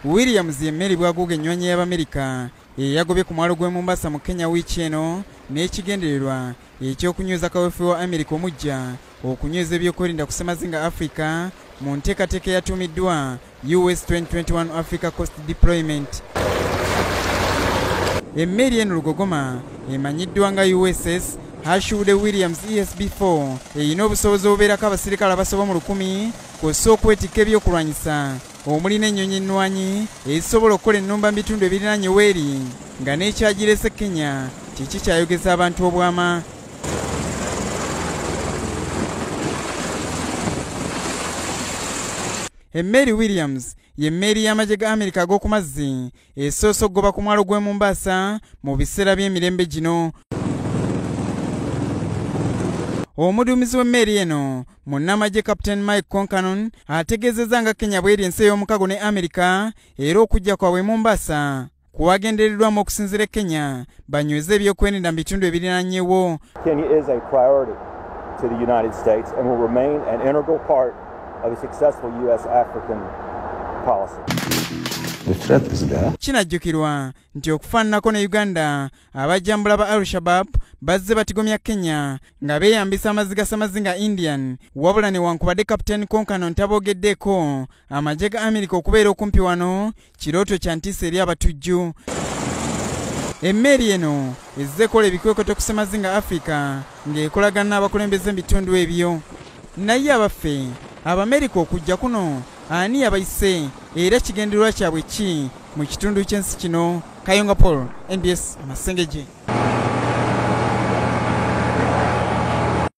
Williams yemmeri Bw'Agamba ennyonyi y'Abamerika eyagobye ku mwalo gw'e Mombasa mu Kenya wiiki eno n'ekigendererwa ekyokunyweza kaweefube wa Amerika omujja okunyweza ebyokwerinda ku ssemazinga Africa mu nteekateeka eyatuumiddwa US 2021 Africa Coast Deployment. Emmeri eno lugogoma emanyiddwa nga USS Hashude Williams ESB4 eyina obusobozi obubeerako abasirikale abasoba mu 1,000 kw'ossa okwetikka ebyokulwanyisa omuli n'ennyonyi ennwanyi ezisobola okukola ennumba mu bitundu ebiriraanye weeri nga n'ekyagirese Kenya kiki kyayogeza abantu obwama. Emmeri Williams y'emmeri y'amagye ga Amerika ag'oku mazzi esoose okugoba ku mwalo gw'e Mombasa mu biseera by'emirembe gino. Omuduumizi w'emmeri eno munnamagye Captain Mike Concanon ategeezezza nga Kenya bw'eri ensi ey'omukago ne Amerika era okujja kwabwe Mombasa kuwagendereddwamu okusinziira Kenya banyweze ebyokwerinda mu bitundu ebiriraanyewo. Kenya is a priority to the United States and will remain an integral part of a successful US-African policy. The threat is there. Kinajjukirwa nti okufaananako ne Uganda abajjambula ba Al-Shabaab bazze batigomya Kenya nga beeyambisa amazzi ga Samazinga Indian wabula newankubadde Captain Concanon taboogeddeko amagye ga Amerika okubeera okumpi wano kirooto kya ntiisa eri abatujju. Emmeri eno ezze kola ebikwekoto ku Semazinga Africa ng'ekolagana n'abakulembeze mu bitundu ebyo. Naye abaffe Abamerika okujja kuno ani yabayise era kigendererwa kyabwe ki mu kitundu ky'ensi kino? Kayonga Paul, NBS Masengeje.